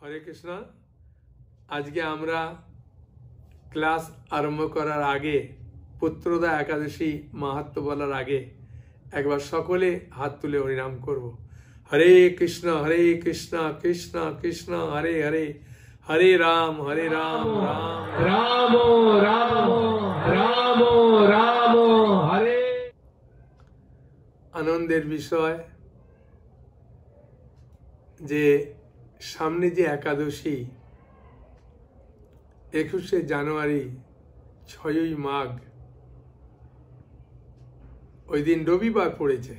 হরে কৃষ্ণ। আজকে আমরা ক্লাস আরম্ভ করার আগে পুত্রদা একাদশী মাহাত্ম্য বলার আগে একবার সকলে হাত তুলে হরিনাম করব। হরে কৃষ্ণ কৃষ্ণ কৃষ্ণ হরে হরে, হরে রাম রাম রাম রাম রাম রাম হরে। আনন্দের বিষয় যে সামনে যে একাদশী 21শে জানুয়ারি 6ই মাঘ, ওই দিন রবিবার পড়েছে।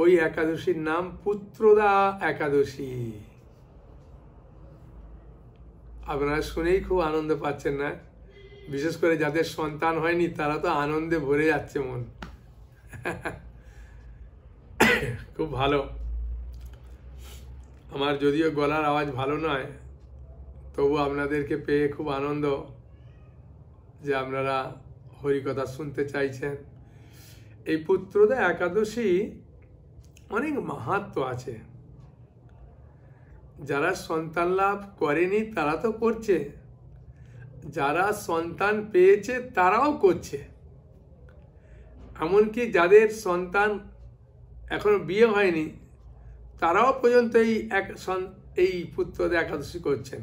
ওই একাদশীর নাম পুত্রদা একাদশী। আপনারা শুনেই খুব আনন্দ পাচ্ছেন না? বিশেষ করে যাদের সন্তান হয়নি তারা তো আনন্দে ভরে যাচ্ছে মন। খুব ভালো। আমার যদিও গলার আওয়াজ ভালো নয়, তবু আপনাদেরকে পেয়ে খুব আনন্দ যে আপনারা হরিকথা শুনতে চাইছেন। এই পুত্রদা একাদশী অনেক মাহাত্ম্য আছে। যারা সন্তান লাভ করেনি তারা তো করছে, যারা সন্তান পেয়েছে তারাও করছে। এমনকি যাদের সন্তান এখনো বিয়ে হয়নি তারাও পর্যন্ত এই পুত্রদা একাদশী করছেন।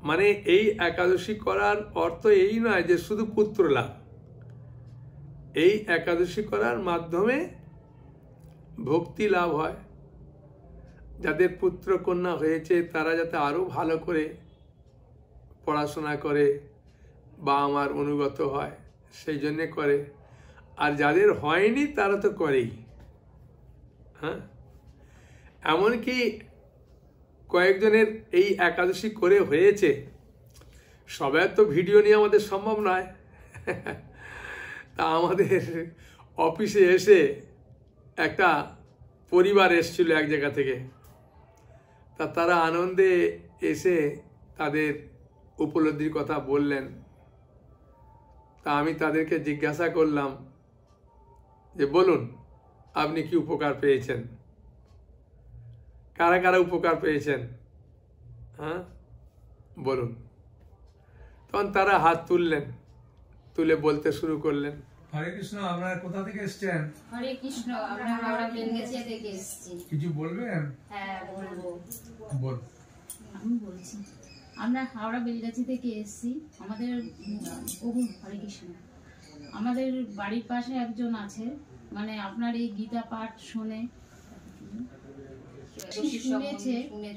মানে এই একাদশী করার অর্থ এই নয় যে শুধু পুত্র লাভ। এই একাদশী করার মাধ্যমে ভক্তি লাভ হয়। যাদের পুত্র কন্যা হয়েছে তারা যাতে আরো ভালো করে পড়াশোনা করে বা আমার অনুগত হয়, সেই জন্যে করে। আর যাদের হয়নি তারা তো করেই। হ্যাঁ, এমনকি কয়েকজনের এই একাদশী করে হয়েছে। সবার তো ভিডিও নিয়ে আমাদের সম্ভব নয়। তা আমাদের অফিসে এসে একটা পরিবার এসেছিল এক জায়গা থেকে। তা তারা আনন্দে এসে তাদের উপলব্ধির কথা বললেন। তা আমি তাদেরকে জিজ্ঞাসা করলাম যে বলুন আপনি কি উপকার পেয়েছেন, কারা কারা উপকার পেয়েছেন, হ্যাঁ বলুন। তখন তারা হাত তুললেন, তুলে বলতে শুরু করলেন। হরে কৃষ্ণ। আপনারা কোথা থেকে এসেছেন? হরে কৃষ্ণ। আমরা হাওড়া বেলগাছিয়া থেকে এসেছি। কিছু বলবেন? হ্যাঁ বলবো। বল। আমি বলছি, আমরা হাওড়া বেলগাছি থেকে এসেছি। আমাদের হরে কৃষ্ণ। আমাদের বাড়ির পাশে একজন আছে, মানে আপনার এই গীতা পাঠ শুনে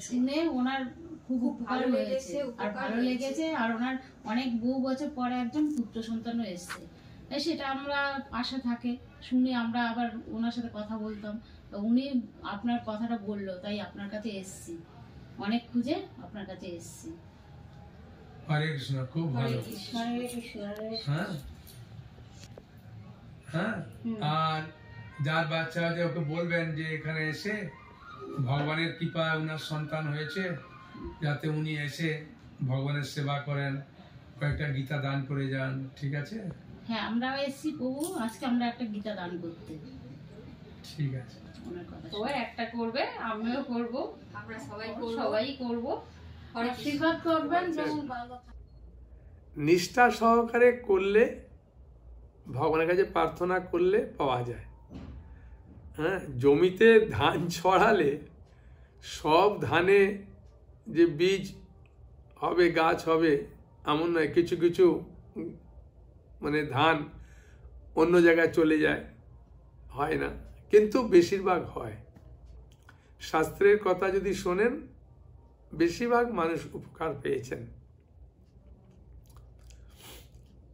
শুনে ওনার খুব উপকার হয়েছে আর ভালো লেগেছে। আর ওনার অনেক বহু বছর পরে একজন পুত্র সন্তানও এসছে। তাই সেটা আমরা পাশে থাকে শুনে আমরা আবার ওনার সাথে কথা বলতাম। তো উনি আপনার কথাটা বললো, তাই আপনার কাছে এসছি। অনেক খুঁজে আপনার কাছে এসছি। হরে কৃষ্ণ। খুব ভালো। হ্যাঁ হ্যাঁ। আর যার বাচ্চা আছে ওকে বলবেন যে এখানে এসে ভগবানের কৃপায় ওনার সন্তান হয়েছে, যাতে উনি এসে ভগবানের সেবা করেন, কয়েকটা গীতা দান করে যান। ঠিক আছে? হ্যাঁ, আমরা এসেছি প্রভু, আজকে আমরা একটা গীতা দান করতে। ঠিক আছে। সবাই একটা করবে, আমিও করব, আমরা সবাই করব। আশীর্বাদ করবেন। নিষ্ঠা সহকারে করলে, ভগবানের কাছে প্রার্থনা করলে পাওয়া যায়। হ্যাঁ, জমিতে ধান ছড়ালে সব ধানে যে বীজ হবে, গাছ হবে এমন নয়। কিছু কিছু মানে ধান অন্য জায়গায় চলে যায়, হয় না, কিন্তু বেশিরভাগ হয়। শাস্ত্রের কথা যদি শোনেন, বেশিরভাগ মানুষ উপকার পেয়েছেন।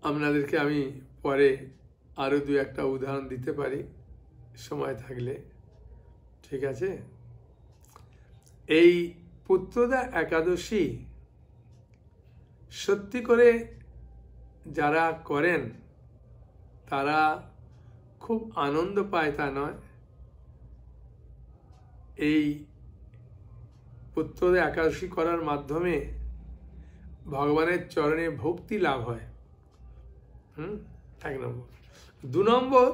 আপনাদেরকে আমি পরে আরো দু একটা উদাহরণ দিতে পারি সময় থাকলে। ঠিক আছে? এই পুত্রদা একাদশী সত্যি করে যারা করেন তারা খুব আনন্দ পায় তা নয়। এই পুত্রদা একাদশী করার মাধ্যমে ভগবানের চরণে ভক্তি লাভ হয়। 1 নম্বর। 2 নম্বর,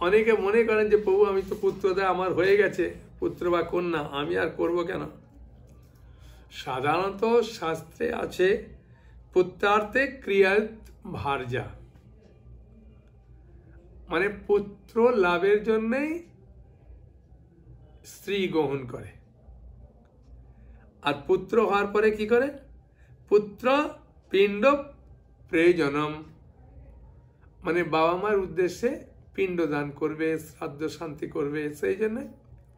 অনেকে মনে করেন যে প্রভু আমি তো পুত্রদা আমার হয়ে গেছে, পুত্র বা কন্যা, আমি আর করব কেন? সাধারণত শাস্ত্রে আছে পুত্রার্থে ক্রিয়াত ভার্যা, মানে পুত্র লাভের জন্যই স্ত্রী গ্রহণ করে। আর পুত্র হওয়ার পরে কি করে? পুত্র পিণ্ড প্রয়োজনম, মানে বাবা মার উদ্দেশ্যে পিণ্ড দান করবে, শ্রাদ্ধ শান্তি করবে, সেই জন্য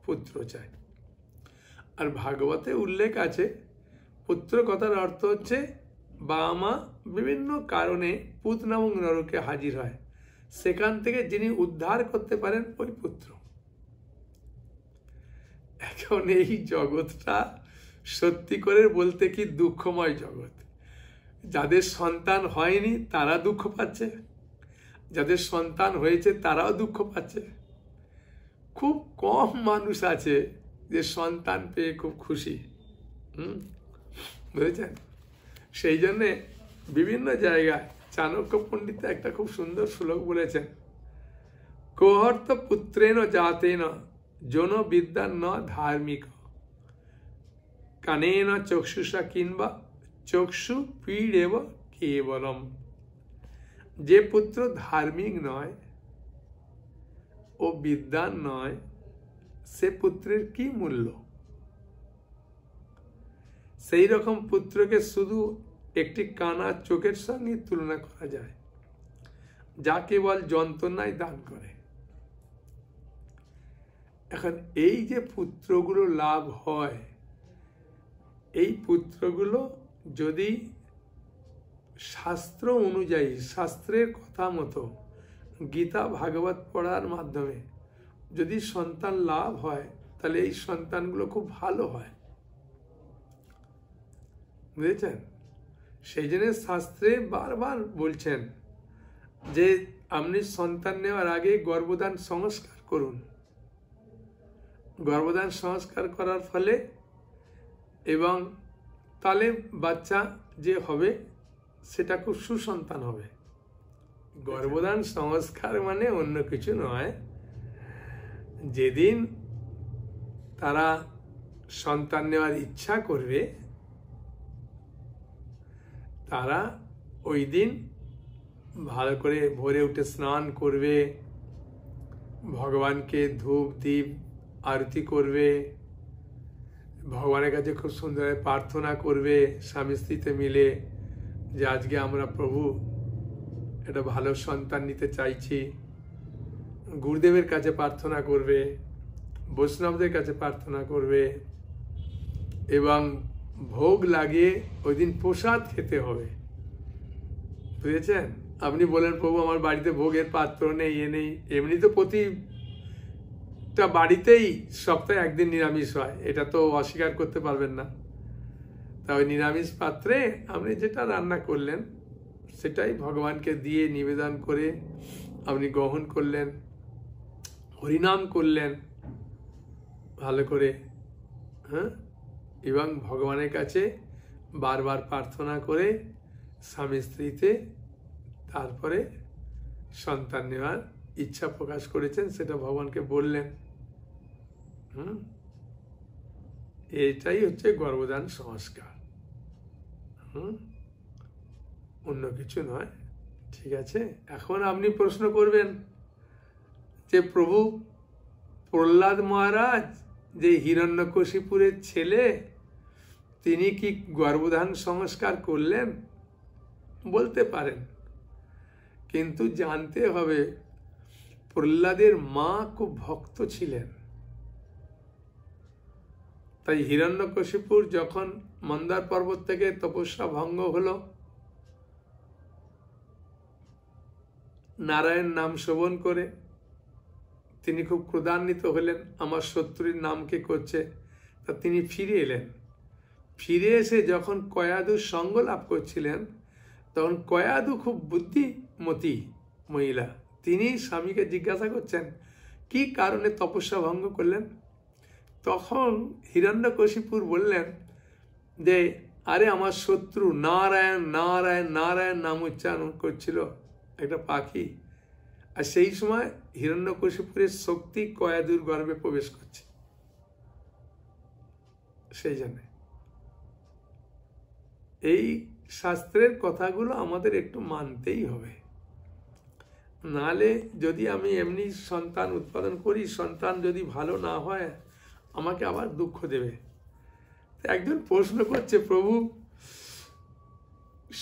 পুত্র চায়। আর ভাগবতে উল্লেখ আছে পুত্র কথার অর্থ হচ্ছে বাবা মা বিভিন্ন কারণে পুত নামক নরকে হাজির হয়, সেখান থেকে যিনি উদ্ধার করতে পারেন ওই পুত্র। এখন এই জগৎটা সত্যি করে বলতে কি দুঃখময় জগৎ। যাদের সন্তান হয়নি তারা দুঃখ পাচ্ছে, যাদের সন্তান হয়েছে তারাও দুঃখ পাচ্ছে। খুব কম মানুষ আছে যে সন্তান পেয়ে খুব খুশি, বুঝেছেন? সেই জন্যে বিভিন্ন জায়গায় চাণক্য পণ্ডিত একটা খুব সুন্দর শ্লোক বলেছেন, কোহর্ত পুত্রেন জাতেন জন বিদ্যা ন ধার্মিক কানেন চক্ষুষা কিংবা চক্ষু পীড়েব কেবলম। যে পুত্র ধার্মিক নয়, ও বিদ্যান নয়, সে পুত্রের কি মূল্য? সেই রকম পুত্রকে শুধু একটি কানা চোখের সঙ্গে তুলনা করা যায়, যা কেবল যন্ত্রণায় দান করে। এখন এই যে পুত্রগুলো লাভ হয়, এই পুত্রগুলো যদি শাস্ত্র অনুযায়ী, শাস্ত্রের কথা মতো গীতা ভাগবত পড়ার মাধ্যমে যদি সন্তান লাভ হয়, তাহলে এই সন্তানগুলো খুব ভালো হয়, বুঝেছেন? সেই জন্য শাস্ত্রে বারবার বলছেন যে আপনি সন্তান নেওয়ার আগে গর্ভধান সংস্কার করুন। গর্ভধান সংস্কার করার ফলে এবং তাহলে বাচ্চা যে হবে সেটা খুব সুসন্তান হবে। গর্ভধান সংস্কার মানে অন্য কিছু নয়, যেদিন তারা সন্তান নেওয়ার ইচ্ছা করবে তারা ওই দিন ভালো করে ভোরে উঠে স্নান করবে, ভগবানকে ধূপ দীপ আরতি করবে, ভগবানের কাছে খুব সুন্দর প্রার্থনা করবে স্বামী স্ত্রীতে মিলে, যে আজকে আমরা প্রভু একটা ভালো সন্তান নিতে চাইছি। গুরুদেবের কাছে প্রার্থনা করবে, বৈষ্ণবদের কাছে প্রার্থনা করবে, এবং ভোগ লাগিয়ে ওই দিন প্রসাদ খেতে হবে, বুঝেছেন? আপনি বলেন প্রভু আমার বাড়িতে ভোগের পাত্র নেই, এ নেই। এমনি তো প্রতিটা বাড়িতেই সপ্তাহে একদিন নিরামিষ হয়, এটা তো অস্বীকার করতে পারবেন না। তা ওই নিরামিষ পাত্রে আপনি যেটা রান্না করলেন সেটাই ভগবানকে দিয়ে নিবেদন করে আপনি গ্রহণ করলেন, হরিনাম করলেন ভালো করে, হ্যাঁ, এবং ভগবানের কাছে বারবার প্রার্থনা করে স্বামী স্ত্রীতে তারপরে সন্তান নেওয়ার ইচ্ছা প্রকাশ করেছেন, সেটা ভগবানকে বললেন। এটাই হচ্ছে গর্ভধান সংস্কার, অন্য কিছু নয়। ঠিক আছে, এখন আপনি প্রশ্ন করবেন যে প্রভু প্রহ্লাদ মহারাজ যে হিরণ্যকশিপুরের ছেলে, তিনি কি গর্ভধান সংস্কার করলেন? বলতে পারেন, কিন্তু জানতে হবে প্রহ্লাদের মা খুব ভক্ত ছিলেন। তাই হিরণ্যকশিপুর যখন মন্দার পর্বত থেকে তপস্যা ভঙ্গ হলো, নারায়ণ নাম শ্রবণ করে তিনি খুব ক্রোধান্বিত হলেন, আমার শত্রুর নাম কে করছে। তা তিনি ফিরে এলেন। ফিরে এসে যখন কয়াদুর সঙ্গ লাভ করছিলেন, তখন কয়াদু খুব বুদ্ধিমতী মহিলা, তিনি স্বামীকে জিজ্ঞাসা করছেন কি কারণে তপস্যা ভঙ্গ করলেন। তখন হিরণ্যকশিপুর বললেন যে আরে আমার শত্রু নারায়ণ নারায়ণ নারায়ণ নাম উচ্চারণ করছিল একটা পাখি, আর সেই সময় হিরণ্যকশিপুরের শক্তি কয়াদুর গর্ভে প্রবেশ করছে, সেই জন্য। এই শাস্ত্রের কথাগুলো আমাদের একটু মানতেই হবে, নালে যদি আমি এমনি সন্তান উৎপাদন করি, সন্তান যদি ভালো না হয় আমাকে আবার দুঃখ দেবে। একজন প্রশ্ন করছে, প্রভু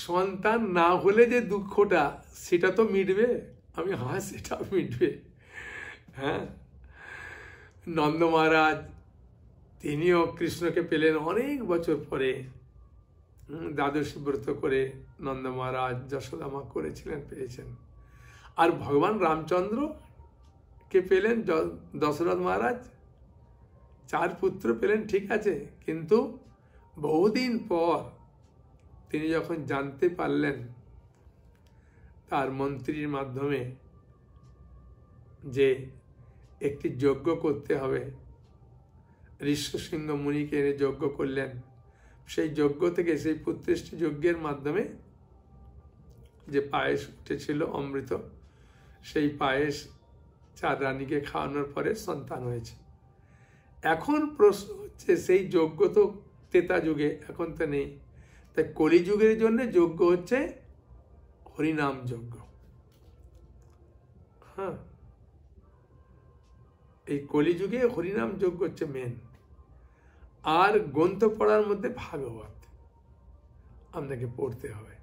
সন্তান না হলে যে দুঃখটা সেটা তো মিটবে? আমি হ্যাঁ, সেটা মিটবে। হ্যাঁ, নন্দ মহারাজ তিনিও কৃষ্ণকে পেলেন অনেক বছর পরে। দ্বাদশী ব্রত করে নন্দ মহারাজ যশোদা মা করেছিলেন, পেয়েছেন। আর ভগবান রামচন্দ্রকে পেলেন দশরথ মহারাজ, 4 পুত্র পেলেন, ঠিক আছে, কিন্তু বহুদিন পর তিনি যখন জানতে পারলেন তার মন্ত্রীর মাধ্যমে যে একটি যজ্ঞ করতে হবে, ঋষ্যশৃঙ্গ মুনিকে এনে যজ্ঞ করলেন। সেই যজ্ঞ থেকে, সেই পুত্রেষ্টি যজ্ঞের মাধ্যমে যে পায়েস উঠেছিল অমৃত, সেই পায়েস 4 রানীকে খাওয়ানোর পরে সন্তান হয়েছে। এখন প্রশ্ন হচ্ছে, সেই যজ্ঞ তো ত্রেতা যুগে, এখন তো নেই, তাই কলিযুগের জন্য যজ্ঞ হচ্ছে হরিনাম যজ্ঞ। হ্যাঁ, এই কলিযুগে হরিনাম যজ্ঞ হচ্ছে মেন। আর গ্রন্থ পড়ার মধ্যে ভাগবত আপনাকে পড়তে হবে।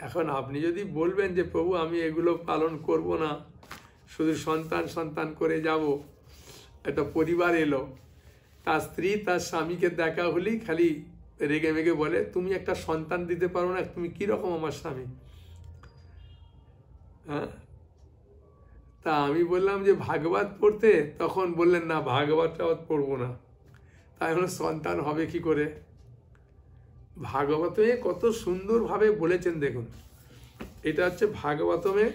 এখন আপনি যদি বলবেন যে প্রভু আমি এগুলো পালন করব না, শুধু সন্তান সন্তান করে যাব, একটা পরিবার এলো, তার স্ত্রী তার স্বামীকে দেখা হলেই খালি রেগে মেগে বলে, তুমি একটা সন্তান দিতে পারো না, তুমি কিরকম আমার স্বামী? হ্যাঁ, তা আমি বললাম যে ভাগবত পড়তে, তখন বললেন না ভাগবতটা পড়বো না। তাই হলো সন্তান হবে কি করে? ভাগবতে কত সুন্দরভাবে বলেছেন দেখুন। এটা হচ্ছে ভাগবতমে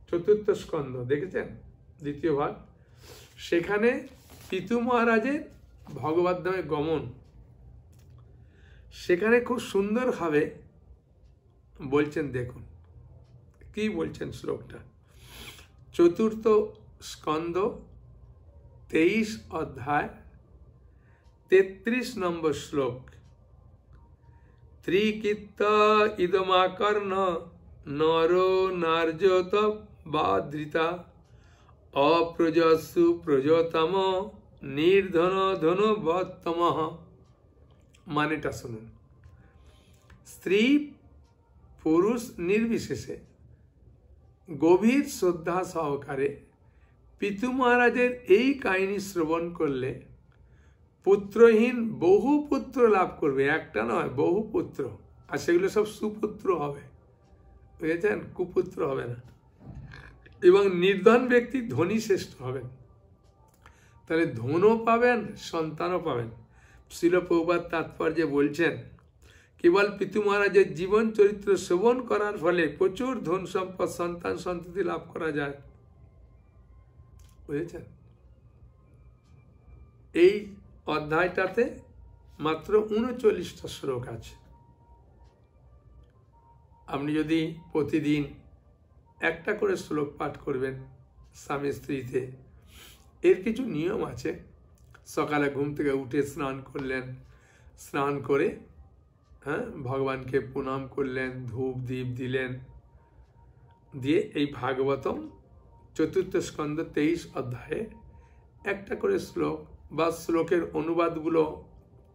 4th স্কন্ধ, দেখেছেন, 2য় ভাগ। সেখানে পিতু মহারাজের ভগবত ধামে গমন, সেখানে খুব সুন্দরভাবে বলছেন। দেখুন কি বলছেন শ্লোকটা, 4th স্কন্ধ 23 অধ্যায় 33 নম্বর শ্লোক। ত্রিকিত্ত ইদমাকর্ণ নরো নার্যত বাদ্রিতা অপ্রজসু প্রজতম নির্ধন ধন বত্তম। মানেটা শুনুন। স্ত্রী পুরুষ নির্বিশেষে গভীর শ্রদ্ধা সহকারে পিতু মহারাজের এই কাহিনী শ্রবণ করলে পুত্রহীন বহু পুত্র লাভ করবে, একটা নয় বহু পুত্র, আর সেগুলো সব সুপুত্র হবে, বুঝেছেন, কুপুত্র হবে না। এবং নির্ধন ব্যক্তি ধনী শ্রেষ্ঠ হবেন, তাহলে ধনও পাবেন সন্তানও পাবেন। শিল প্রভুপাদ তাৎপর্যে বলছেন, কেবল পিতু মহারাজের জীবন চরিত্র শ্রবণ করার ফলে প্রচুর ধন সম্পদ সন্তান সন্ততি লাভ করা যায়, বুঝেছেন। এই অধ্যায়টাতে মাত্র 39টা শ্লোক আছে। আপনি যদি প্রতিদিন একটা করে শ্লোক পাঠ করবেন স্বামী স্ত্রীতে, এর কিছু নিয়ম আছে। সকালে ঘুম থেকে উঠে স্নান করলেন, স্নান করে হ্যাঁ ভগবানকে প্রণাম করলেন, ধূপ দীপ দিলেন, দিয়ে এই ভাগবতম 4th স্কন্ধ 23 অধ্যায়ে একটা করে শ্লোক বা শ্লোকের অনুবাদগুলো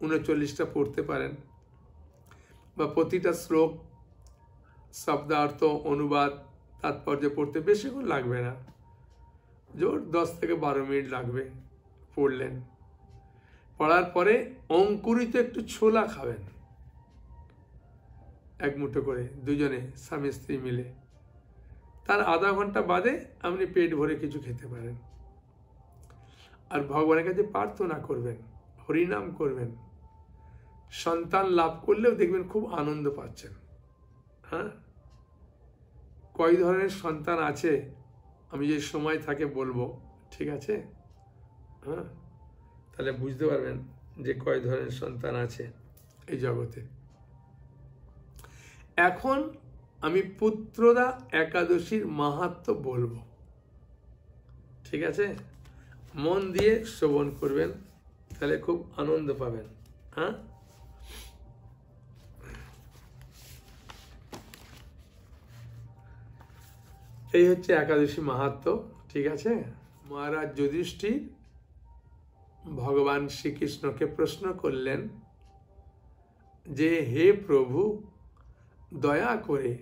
39টা পড়তে পারেন, বা প্রতিটা শ্লোক শব্দার্থ অনুবাদ তাৎপর্য পড়তে বেশিক্ষণ লাগবে না, জোর 10 থেকে 12 মিনিট লাগবে। পড়লেন, পড়ার পরে অঙ্কুরিত একটু ছোলা খাবেন, 1 মুঠো করে দুজনে স্বামী স্ত্রী মিলে। তার আধা ঘন্টা বাদে আপনি পেট ভরে কিছু খেতে পারেন। আর ভগবানের কাছে প্রার্থনা করবেন, হরিনাম করবেন। সন্তান লাভ করলেও দেখবেন খুব আনন্দ পাচ্ছেন। হ্যাঁ, কয় ধরনের সন্তান আছে আমি যে সময় থাকে বলবো, ঠিক আছে? হ্যাঁ, তাহলে বুঝতে পারবেন যে কয় ধরনের সন্তান আছে এই জগতে। এখন আমি পুত্রদা একাদশীর মাহাত্ম্য বলবো, ঠিক আছে? মন দিয়ে শ্রবণ করবেন, তাহলে খুব আনন্দ পাবেন। হ্যাঁ, এই হচ্ছে একাদশী মাহাত্ম্য। ঠিক আছে। মহারাজ যুধিষ্ঠির ভগবান শ্রীকৃষ্ণকে প্রশ্ন করলেন যে হে প্রভু, দয়া করে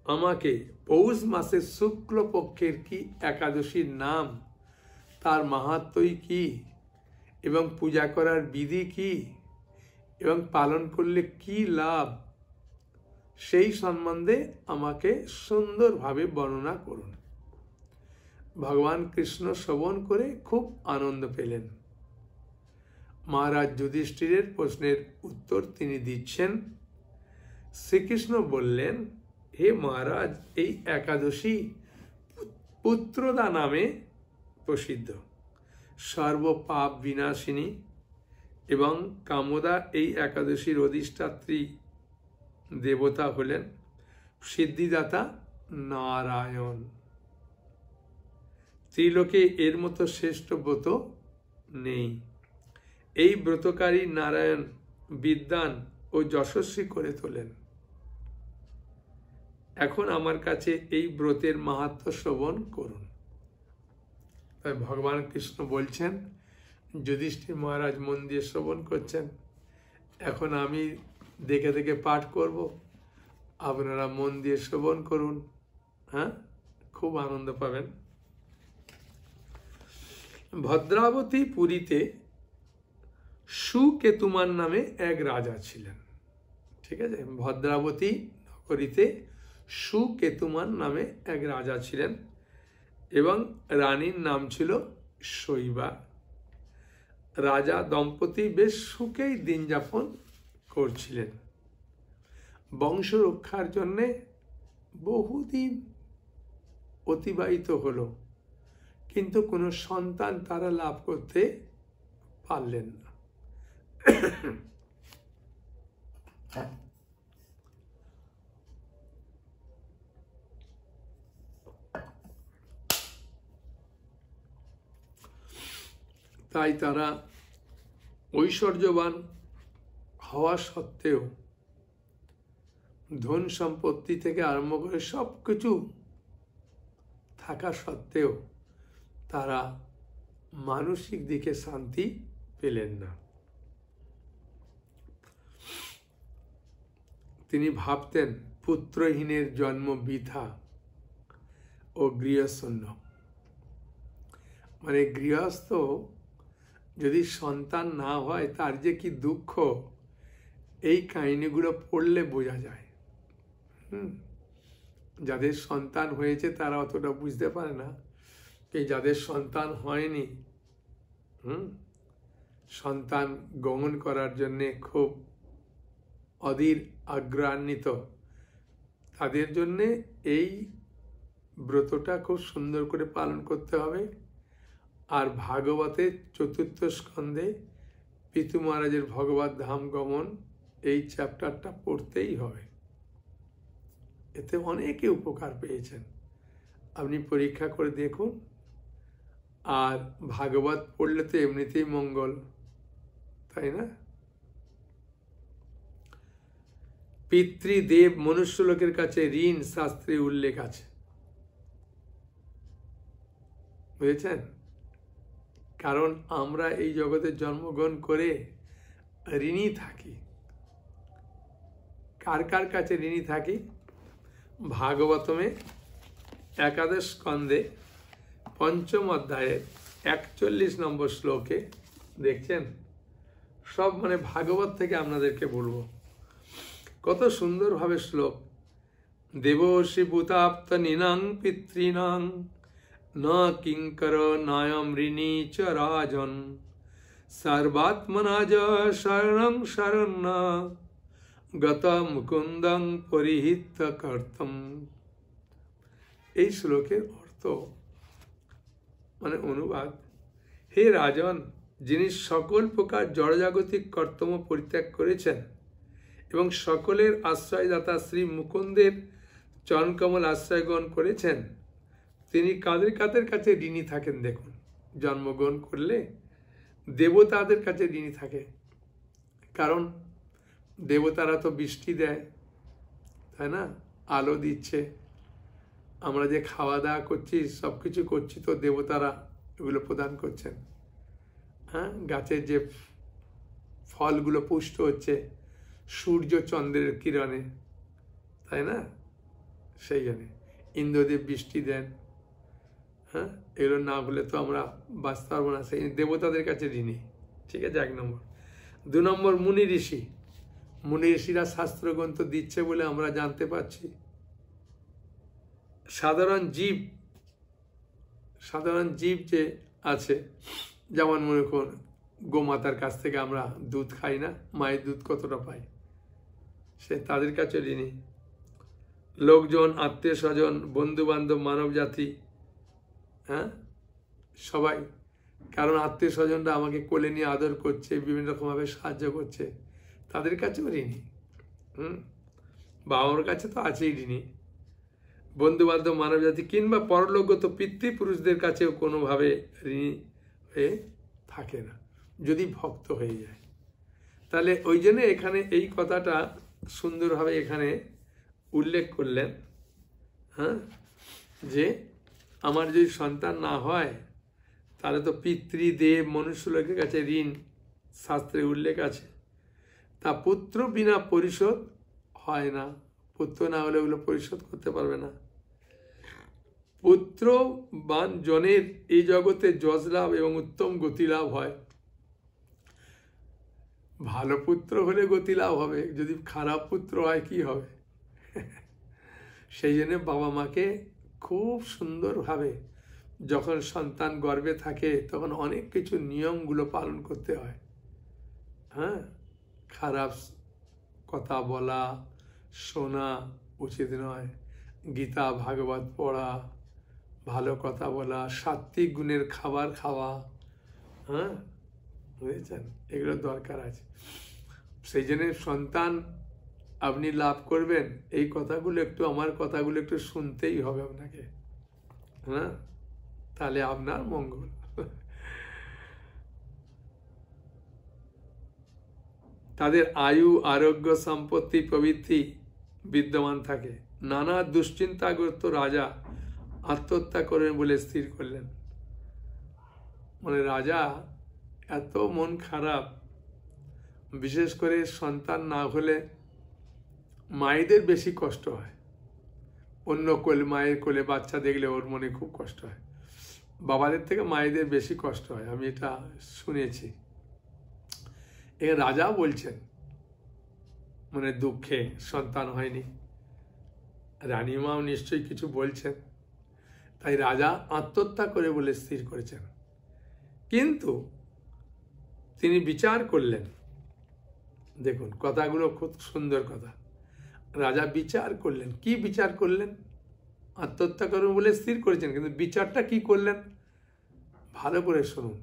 আমাকে পৌষ মাসের শুক্লপক্ষের কি একাদশীর নাম, তার মাহাত্ম্যই কি, এবং পূজা করার বিধি কি, এবং পালন করলে কি লাভ, সেই সম্বন্ধে আমাকে সুন্দরভাবে বর্ণনা করুন। ভগবান কৃষ্ণ শ্রবণ করে খুব আনন্দ পেলেন। মহারাজ যুধিষ্ঠিরের প্রশ্নের উত্তর তিনি দিচ্ছেন। শ্রীকৃষ্ণ বললেন, হে মহারাজ, এই একাদশী পুত্রদা নামে প্রসিদ্ধ, সর্বপাপ বিনাশিনী, এবং কামদা এই একাদশীর অধিষ্ঠাত্রী দেবতা হলেন সিদ্ধিদাতা নারায়ণ। ত্রিলোকে এর মতো শ্রেষ্ঠ ব্রত নেই। এই ব্রতকারী নারায়ণ বিদ্বান ও যশস্বী করে তোলেন। এখন আমার কাছে এই ব্রতের মাহাত্ম্য শ্রবণ করুন। তাই ভগবান কৃষ্ণ বলছেন, যুধিষ্ঠির মহারাজ মন দিয়ে শ্রবণ করছেন। এখন আমি দেখে দেখে পাঠ করব, আপনারা মন দিয়ে শ্রবণ করুন। হ্যাঁ, খুব আনন্দ পাবেন। ভদ্রাবতী পুরীতে সুকেতুমান নামে এক রাজা ছিলেন। ঠিক আছে। ভদ্রাবতী নগরীতে সুকেতুমান নামে এক রাজা ছিলেন এবং রানীর নাম ছিল শৈবা। রাজা দম্পতি বেশ সুখেই দিন যাপন করছিলেন। বংশ রক্ষার জন্যে বহুদিন অতিবাহিত হলো, কিন্তু কোনো সন্তান তারা লাভ করতে পারলেন না। তাই তারা ঐশ্বর্যবান হওয়া সত্ত্বেও, ধন সম্পত্তি থেকে আরম্ভ করে সবকিছু থাকা সত্ত্বেও তারা মানসিক দিকে শান্তি পেলেন না। তিনি ভাবতেন পুত্রহীনের জন্ম বৃথা ও গৃহশূন্য। মানে গৃহস্থ যদি সন্তান না হয় তার যে কি দুঃখ, এই কাহিনীগুলো পড়লে বোঝা যায়। যাদের সন্তান হয়েছে তারা অতটা বুঝতে পারে না। যাদের সন্তান হয়নি, সন্তান গ্রহণ করার জন্যে খুব অধীর আগ্রহান্বিত, তাদের জন্যে এই ব্রতটা খুব সুন্দর করে পালন করতে হবে। আর ভাগবতের 4th স্কন্ধে পিতু মহারাজের ভগবত ধাম গমন, এই চ্যাপ্টারটা পড়তেই হবে। এতে অনেকে উপকার পেয়েছেন। আপনি পরীক্ষা করে দেখুন। আর ভাগবত পড়লে তো এমনিতেই মঙ্গল, তাই না? পিতৃদেব মনুষ্যলোকের কাছে ঋণ শাস্ত্রে উল্লেখ আছে, বুঝেছেন? কারণ আমরা এই জগতে জন্মগ্রহণ করে ঋণী থাকি। কার কার কাছে ঋণী থাকি? ভাগবতমে 11 স্কন্ধে 5ম অধ্যায়ে 41 নম্বর শ্লোকে দেখছেন। সব মানে ভাগবত থেকে আপনাদেরকে বলবো, কত সুন্দরভাবে শ্লোক। দেবর্ষি ভূতাপ্ত নিনাং পিতৃনাং ন কিঙ্কর নায়ম ঋণী চ রাজন সর্বাত্মনা য শরণং শরণ্য গত মুকুন্দং পরিহিত কর্তম। এই শ্লোকের অর্থ মানে অনুবাদ, হে রাজন, যিনি সকল প্রকার জড়জাগতিক কর্তব্য পরিত্যাগ করেছেন এবং সকলের আশ্রয়দাতা শ্রী মুকুন্দের চরণকমল আশ্রয় গ্রহণ করেছেন, তিনি কাদের কাদের কাছে ঋণী থাকেন দেখুন। জন্মগ্রহণ করলে দেবতাদের কাছে ঋণী থাকে, কারণ দেবতারা তো বৃষ্টি দেয়, তাই না? আলো দিচ্ছে, আমরা যে খাওয়া দাওয়া করছি, সব কিছু করছি, তো দেবতারা এগুলো প্রদান করছেন। হ্যাঁ, গাছের যে ফলগুলো পুষ্ট হচ্ছে সূর্য চন্দ্রের কিরণে, তাই না? সেই জন্যে ইন্দ্রদেব বৃষ্টি দেন। হ্যাঁ, এগুলো না হলে তো আমরা বাঁচতে পারবো না, সেই দেবতাদের কাছে ঋণী। ঠিক আছে, 1 নম্বর। 2 নম্বর, মুনি ঋষি। মুনি ঋষিরা শাস্ত্রগ্রন্থ দিচ্ছে বলে আমরা জানতে পারছি। সাধারণ জীব যে আছে, যেমন মনে করুন গোমাতার কাছ থেকে আমরা দুধ খাই না, মায়ের দুধ কতটা পাই, সে তাদের কাছে ঋণী। লোকজন, আত্মীয় স্বজন, বন্ধু বান্ধব, মানব জাতি, হ্যাঁ, সবাই, কারণ আত্মীয় স্বজনরা আমাকে কোলে নিয়ে আদর করছে, বিভিন্ন রকমভাবে সাহায্য করছে, তাদের কাছেও ঋণী। বাবা মার কাছে তো আছেই ঋণী। বন্ধু বান্ধব, মানব জাতি কিংবা পরলোকগত পিতৃপুরুষদের কাছেও কোনোভাবে ঋণী হয়ে থাকে না, যদি ভক্ত হয়ে যায়। তাহলে ওই জন্য এখানে এই কথাটা সুন্দরভাবে এখানে উল্লেখ করলেন। হ্যাঁ, যে আমার যদি সন্তান না হয় তাহলে তো পিতৃদেব মনুষ্যলোকের কাছে ঋণ, শাস্ত্রে উল্লেখ আছে, তা পুত্র বিনা পরিশোধ হয় না। পুত্র না হলে ওগুলো পরিশোধ করতে পারবে না। পুত্রবান জনের এই জগতে যশ লাভ এবং উত্তম গতি লাভ হয়। ভালো পুত্র হলে গতি লাভ হবে, যদি খারাপ পুত্র হয় কি হবে? সেই জন্য বাবা মাকে খুব সুন্দরভাবে যখন সন্তান গর্ভে থাকে তখন অনেক কিছু নিয়মগুলো পালন করতে হয়। হ্যাঁ, খারাপ কথা বলা, শোনা উচিত নয়, গীতা ভাগবত পড়া, ভালো কথা বলা, সাত্বিক গুণের খাবার খাওয়া, হ্যাঁ, বুঝেছেন, এগুলো দরকার আছে। সেই জন্য সন্তান আপনি লাভ করবেন, এই কথাগুলো একটু, আমার কথাগুলো একটু শুনতেই হবে আপনাকে। হ্যাঁ, তাহলে আপনার মঙ্গল। তাদের আয়ু, আরোগ্য, সম্পত্তি প্রভৃতি বিদ্যমান থাকে। নানা দুশ্চিন্তাগ্রস্ত রাজা আত্মহত্যা করবেন বলে স্থির করলেন। মানে রাজা এত মন খারাপ, বিশেষ করে সন্তান না হলে মায়েদের বেশি কষ্ট হয়। অন্য কোলে, মায়ের কোলে বাচ্চা দেখলে ওর মনে খুব কষ্ট হয়, বাবাদের থেকে মায়েদের বেশি কষ্ট হয়, আমি এটা শুনেছি। এ রাজা বলছেন, মানে দুঃখে সন্তান হয়নি, রানীমাও নিশ্চয়ই কিছু বলছেন, তাই রাজা আত্মহত্যা করে বলে স্থির করেছেন। কিন্তু তিনি বিচার করলেন, দেখুন কথাগুলো খুব সুন্দর কথা। রাজা বিচার করলেন, কি বিচার করলেন? আত্মহত্যা করবেন বলে স্থির করেছেন, কিন্তু বিচারটা কি করলেন ভালো করে শুনুন।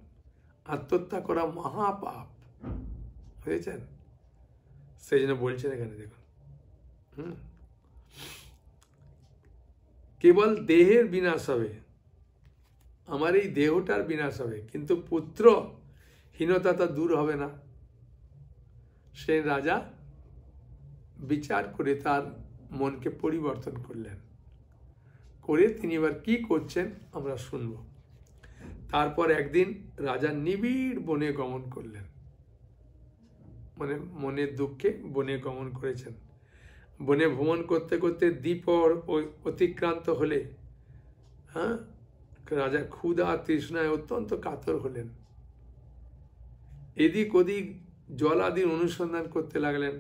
আত্মহত্যা করা মহাপাপ, বুঝেছেন? সেই জন্য বলছেন এখানে, দেখুন, কেবল দেহের বিনাশ হবে, আমার এই দেহটার বিনাশ হবে, কিন্তু পুত্র হীনতা তা দূর হবে না। সে রাজা বিচার করে তার মনকে পরিবর্তন করলেন, করে তিনি এবার কি করছেন আমরা শুনব। তারপর একদিন রাজা নিবিড় বনে গমন করলেন, মানে মনের দুঃখে বনে গমন করেছেন। বনে ভ্রমণ করতে করতে দ্বিপর অতিক্রান্ত হলে, হ্যাঁ, রাজা ক্ষুধা তৃষ্ণায় অত্যন্ত কাতর হলেন। এদিক ওদিক জল আদির অনুসন্ধান করতে লাগলেন।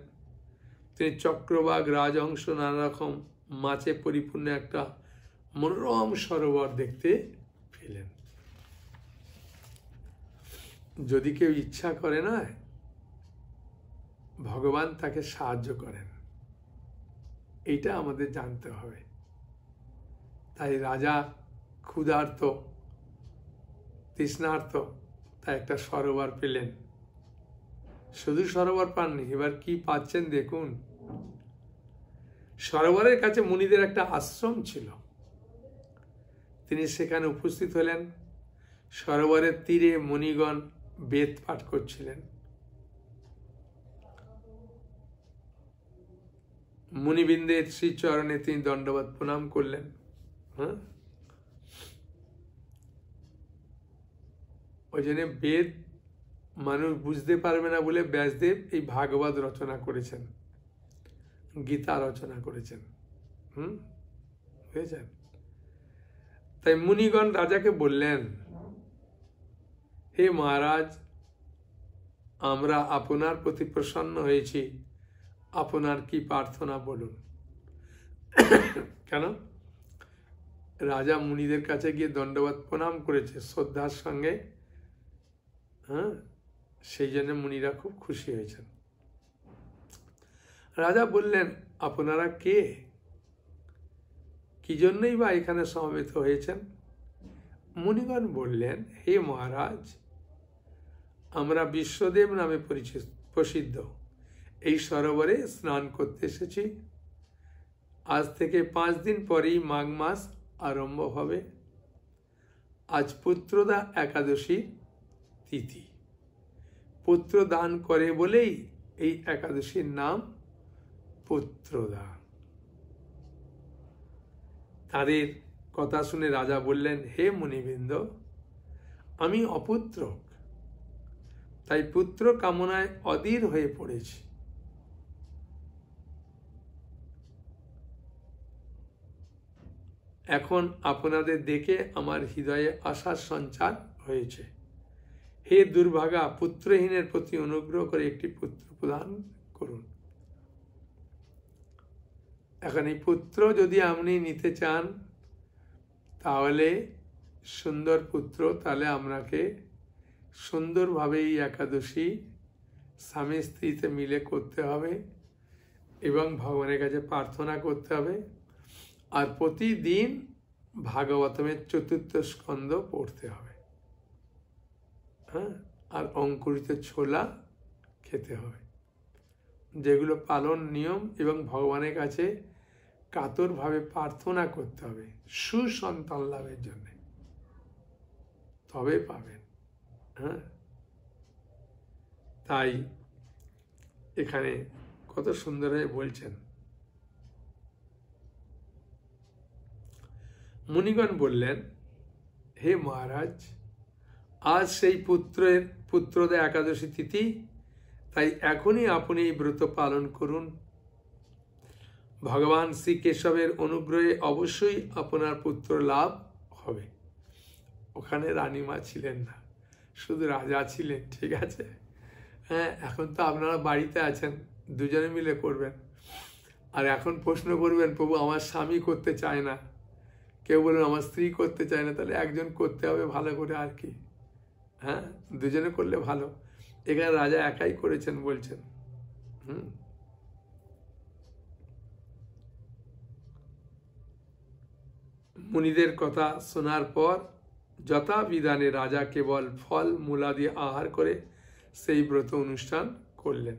তিনি চক্রবাক, রাজহংস, নানা রকম মাছে পরিপূর্ণ একটা মনোরম সরোবর দেখতে পেলেন। যদি কেউ ইচ্ছা করে না, ভগবান তাকে সাহায্য করেন, এইটা আমাদের জানতে হবে। তাই রাজা ক্ষুধার্ত, তৃষ্ণার্ত, তাই একটা সরোবর পেলেন। শুধু সরোবর পাননি, এবার কি পাচ্ছেন দেখুন। সরোবরের কাছে মুনিদের একটা আশ্রম ছিল, তিনি সেখানে উপস্থিত হলেন। সরোবরের তীরে মুনিগণ বেদ পাঠ করছিলেন। মুনিবৃন্দের শ্রীচরণে তিনি দণ্ডবত প্রণাম করলেন। হ্যাঁ, ওই জন্য বেদ মানুষ বুঝতে পারবে না বলে ব্যাসদেব এই ভাগবত রচনা করেছেন, গীতা রচনা করেছেন। বুঝেছেন? তাই মুনিগণ রাজাকে বললেন, হে মহারাজ, আমরা আপনার প্রতি প্রসন্ন হয়েছি, আপনার কি প্রার্থনা বলুন। কেন? রাজা মুনিদের কাছে গিয়ে দণ্ডবত প্রণাম করেছে শ্রদ্ধার সঙ্গে, হ্যাঁ, সেই জন্য মুনিরা খুব খুশি হয়েছেন। রাজা বললেন, আপনারা কে, কি জন্যই বা এখানে সমবেত হয়েছেন? মুনিগণ বললেন, হে মহারাজ, আমরা বিশ্বদেব নামে প্রসিদ্ধ এই সরোবরে স্নান করতে এসেছি। আজ থেকে 5 দিন পরেই মাঘ মাস আরম্ভ হবে। আজ পুত্রদা একাদশী তিথি। পুত্র দান করে বলেই এই একাদশীর নাম পুত্রদা। তাদের কথা শুনে রাজা বললেন, হে মুনিবৃন্দ, আমি অপুত্রক, তাই পুত্র কামনায় অধীর হয়ে পড়েছি। এখন আপনাদের দেখে আমার হৃদয়ে আশার সঞ্চার হয়েছে। হে দুর্ভাগা, পুত্রহীনের প্রতি অনুগ্রহ করে একটি পুত্র প্রদান করুন। এখন এই পুত্র যদি আপনি নিতে চান, তাহলে সুন্দর পুত্র, তাহলে আপনাকে সুন্দরভাবে এই একাদশী স্বামী স্ত্রীতে মিলে করতে হবে এবং ভগবানের কাছে প্রার্থনা করতে হবে। আর প্রতিদিন ভাগবতমের 4th স্কন্ধ পড়তে হবে, হ্যাঁ, আর অঙ্কুরিত ছোলা খেতে হবে, যেগুলো পালন নিয়ম, এবং ভগবানের কাছে কাতরভাবে প্রার্থনা করতে হবে সুসন্তান লাভের জন্য, তবে পাবেন। হ্যাঁ, তাই এখানে কত সুন্দর হয়ে বলছেন। মুনিগণ বললেন, হে মহারাজ, আজ সেই পুত্রদা একাদশী তিথি, তাই এখনই আপনি এই ব্রত পালন করুন। ভগবান শ্রী কেশবের অনুগ্রহে অবশ্যই আপনার পুত্র লাভ হবে। ওখানে রানীমা ছিলেন না, শুধু রাজা ছিলেন, ঠিক আছে? হ্যাঁ, এখন তো আপনারা বাড়িতে আছেন, দুজনে মিলে করবেন। আর এখন প্রশ্ন করবেন, প্রভু আমার স্বামী করতে চায় না, কেউ বলবেন আমার স্ত্রী করতে চায় না, তাহলে একজন করতে হবে ভালো করে, আর কি। হ্যাঁ, দুজনে করলে ভালো। এখানে রাজা একাই করেছেন বলছেন। মুনিদের কথা শোনার পর যথাবিধানে রাজা কেবল ফল মূলা দিয়ে আহার করে সেই ব্রত অনুষ্ঠান করলেন।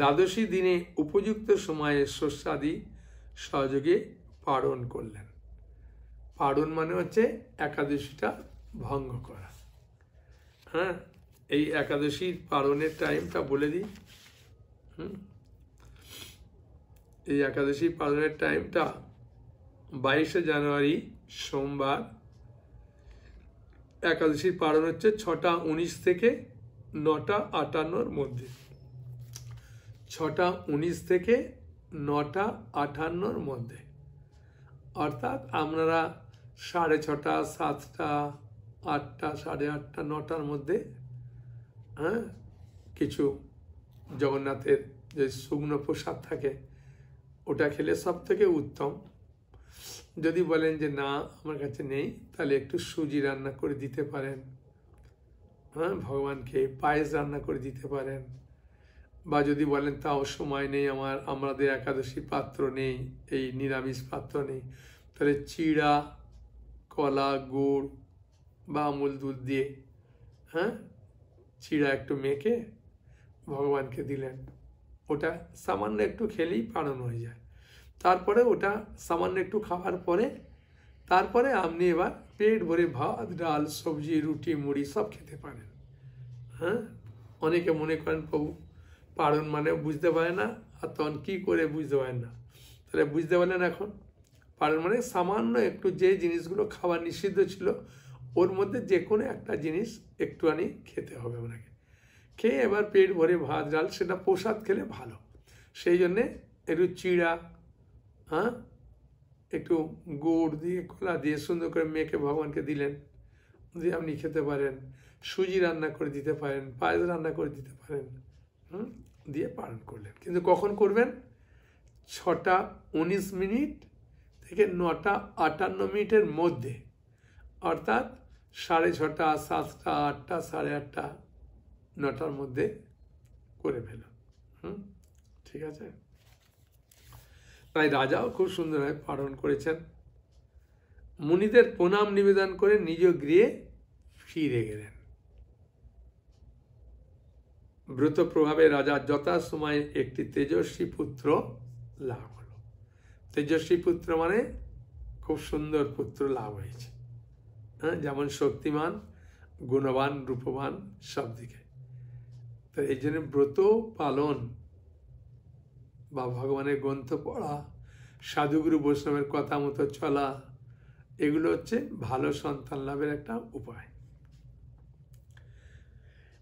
দ্বাদশী দিনে উপযুক্ত সময়ে শস্যাদি সহযোগে পালন করলেন। পালন মানে হচ্ছে একাদশীটা ভঙ্গ করা। হ্যাঁ, এই একাদশীর পালনের টাইমটা বলে দিই। এই একাদশী পালনের টাইমটা 22শে জানুয়ারি সোমবার। একাদশীর পালন হচ্ছে 6:19 থেকে 9:58 মধ্যে। 6:19 থেকে 9:58 মধ্যে, অর্থাৎ আপনারা 6:30, 7টা, 8টা, 8:30, 9টার মধ্যে, হ্যাঁ, কিছু জগন্নাথের যে শুকনো প্রসাদ থাকে ওটা খেলে সব থেকে উত্তম। যদি বলেন যে না আমার কাছে নেই, তাহলে একটু সুজি রান্না করে দিতে পারেন, হ্যাঁ, ভগবানকে পায়েস রান্না করে দিতে পারেন। বা যদি বলেন তাও সময় নেই, আমাদের একাদশী পাত্র নেই, এই নিরামিষ পাত্র নেই, তাহলে চিড়া, কলা, গুড় বা আমুল দুধ দিয়ে, হ্যাঁ, চিড়া একটু মেখে ভগবানকে দিলেন। ওটা সামান্য একটু খেলেই পালন হয়ে যায়। তারপরে ওটা সামান্য একটু খাওয়ার পরে তারপরে আপনি এবার পেট ভরে ভাত, ডাল, সবজি, রুটি, মুড়ি সব খেতে পারেন। হ্যাঁ, অনেকে মনে করেন প্রভু পালন মানে বুঝতে পারে না, আর তখন কী করে বুঝতে পারেন না। তাহলে বুঝতে পারলেন এখন পালন মানে সামান্য একটু যে জিনিসগুলো খাওয়া নিষিদ্ধ ছিল ওর মধ্যে যে কোনো একটা জিনিস একটুখানি খেতে হবে ওনাকে। খেয়ে এবার পেট ভরে ভাত ডাল, সেটা প্রসাদ খেলে ভালো, সেই জন্যে একটু চিড়া, হ্যাঁ, একটু গুড় দিয়ে কলা দিয়ে সুন্দর করে মেখে ভগবানকে দিলেন, দিয়ে আপনি খেতে পারেন। সুজি রান্না করে দিতে পারেন, পায়েস রান্না করে দিতে পারেন, দিয়ে পালন করলেন। কিন্তু কখন করবেন? 6:19 থেকে 9:58 মধ্যে, অর্থাৎ 6:30, 7টা, 8টা, 8:30, 9টার মধ্যে করে ফেল। ঠিক আছে? তাই রাজাও খুব সুন্দরভাবে পালন করেছেন। মুনিদের প্রণাম নিবেদন করে নিজ গৃহে ফিরে গেলেন। ব্রত প্রভাবে রাজার যথাসময়ে একটি তেজস্বী পুত্র লাভ হলো। তেজস্বী পুত্র মানে খুব সুন্দর পুত্র লাভ হয়েছে, হ্যাঁ, যেমন শক্তিমান, গুণবান, রূপবান সব দিকে। তো এই জন্য ব্রত পালন বা ভগবানের গ্রন্থ পড়া, সাধুগুরু বৈষ্ণবের কথা মতো চলা, এগুলো হচ্ছে ভালো সন্তান লাভের একটা উপায়।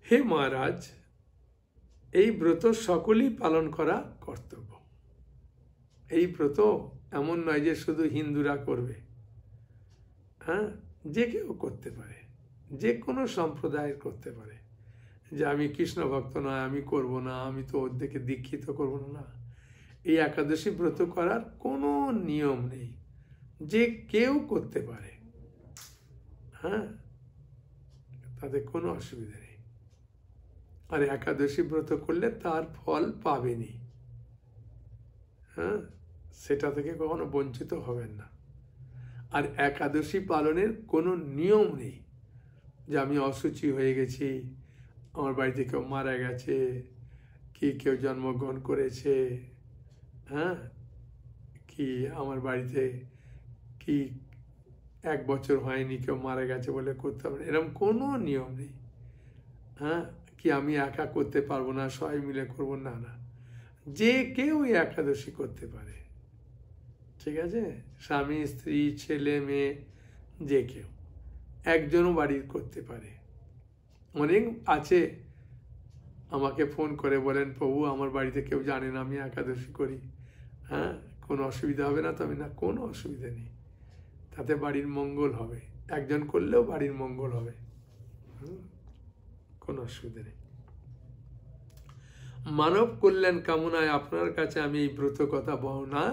হে মহারাজ, এই ব্রত সকলেই পালন করা কর্তব্য। এই ব্রত এমন নয় যে শুধু হিন্দুরা করবে, হ্যাঁ, যে কেউ করতে পারে, যে কোনো সম্প্রদায়ের করতে পারে। যে আমি কৃষ্ণ ভক্ত নয়, আমি করব না, আমি তো ওর দিকে দীক্ষিত করব না। এই একাদশী ব্রত করার কোনো নিয়ম নেই, যে কেউ করতে পারে, হ্যাঁ, তাতে কোনো অসুবিধা নেই। আর একাদশী ব্রত করলে তার ফল পাবেনি, হ্যাঁ, সেটা থেকে কখনো বঞ্চিত হবেন না। আর একাদশী পালনের কোনো নিয়ম নেই যে আমি অসুচি হয়ে গেছি, আমার বাড়িতে কেউ মারা গেছে, কি কেউ জন্মগ্রহণ করেছে, হ্যাঁ, কি আমার বাড়িতে কি 1 বছর হয়নি, কেউ মারা গেছে বলে করতে হবে না, এরকম কোনো নিয়ম নেই। হ্যাঁ, কি আমি একা করতে পারবো না, সবাই মিলে করবো না, না, যে কেউ একাদশী করতে পারে। ঠিক আছে? স্বামী, স্ত্রী, ছেলে, মেয়ে, যে কেউ, একজনও বাড়ির করতে পারে। অনেক আছে আমাকে ফোন করে বলেন, প্রভু আমার বাড়িতে কেউ জানে না আমি একাদশী করি, হ্যাঁ, কোনো অসুবিধা হবে না? তবে না, কোনো অসুবিধা নেই, তাতে বাড়ির মঙ্গল হবে, একজন করলেও বাড়ির মঙ্গল হবে, কোনো অসুবিধা নেই। মানব কল্যাণ কামনায় আপনার কাছে আমি এই ব্রত কথা বর্ণনা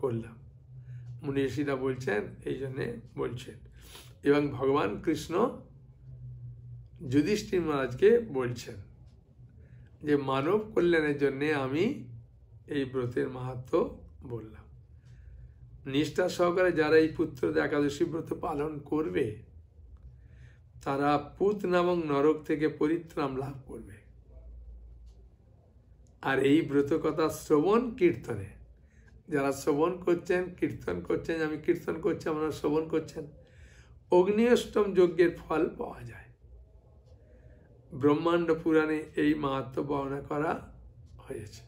করলাম। মুনি ঋষিরা বলছেন, এই জন্যে বলছেন। এবং ভগবান কৃষ্ণ যুধিষ্ঠির মহারাজকে বলছেন যে মানব কল্যাণের জন্যে আমি এই ব্রতের মাহাত্ম্য বললাম। নিষ্ঠা সহকারে যারা এই পুত্র একাদশী ব্রত পালন করবে, তারা পুত নামক নরক থেকে পরিত্রাণ লাভ করবে। আর এই ব্রত কথা শ্রবণ কীর্তনে, যারা শ্রবণ করছেন, কীর্তন করছেন, আমি কীর্তন করছি, আপনারা শ্রবণ করছেন, অগ্নিষ্টম যজ্ঞের ফল পাওয়া যায়। ব্রহ্মাণ্ড পুরাণে এই মাহাত্ম্য বর্ণনা করা হয়েছে।